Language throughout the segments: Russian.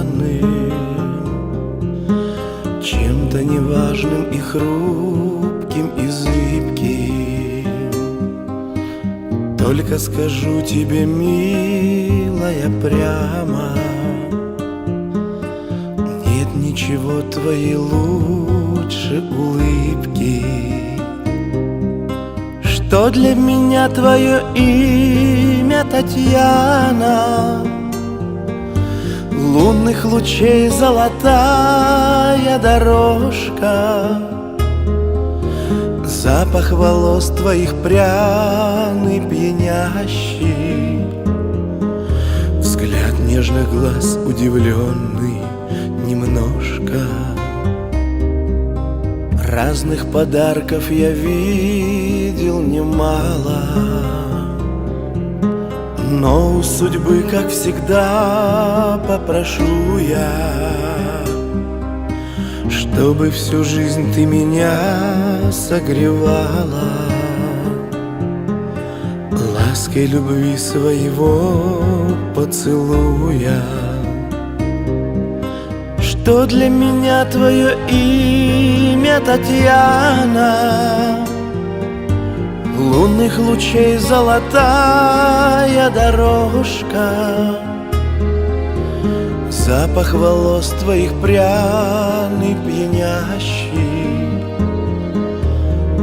желанным, чем-то неважным и хрупким, и зыбким. Только скажу тебе, милая, прямо: нет ничего твоей лучше улыбки. Что для меня твое имя Татьяна, лунных лучей золотая дорожка, запах волос твоих пряный, пьянящий, взгляд нежных глаз удивленный немножко. Разных подарков я видел немало, но у судьбы, как всегда, попрошу я, чтобы всю жизнь ты меня согревала лаской любви своего поцелуя. Что для меня твое имя Татьяна, лунных лучей золотая дорожка, запах волос твоих пряный, пьянящий,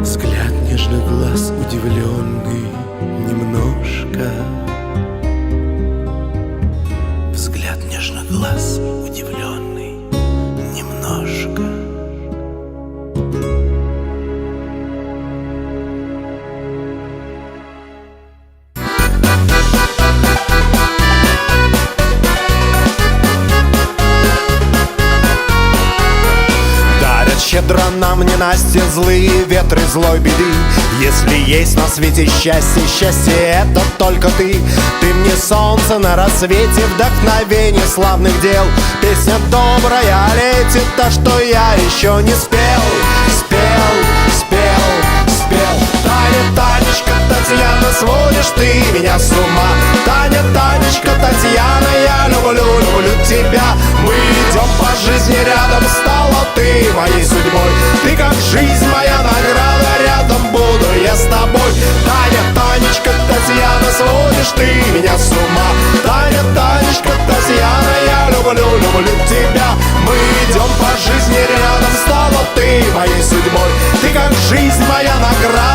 взгляд нежных глаз удивленный немножко, взгляд нежных глаз удивленный немножко. Щедро нам ненастье, злые ветры злой беды. Если есть на свете счастье, счастье это только ты. Ты мне солнце на рассвете, вдохновение славных дел. Песня добрая летит, та, что я еще не спел. Спел, спел, спел. Таня, Танечка, Татьяна, сводишь ты меня с ума. Таня, Танечка, Татьяна, я люблю, люблю тебя. Мы идем по жизни рядом, стала ты моей судьбой. Ты как жизнь моя награда, рядом буду я с тобой. Таня, Танечка, Татьяна, сводишь ты меня с ума. Таня, Танечка, Татьяна, я люблю, люблю тебя. Мы идем по жизни рядом, стала ты моей судьбой. Ты как жизнь моя награда,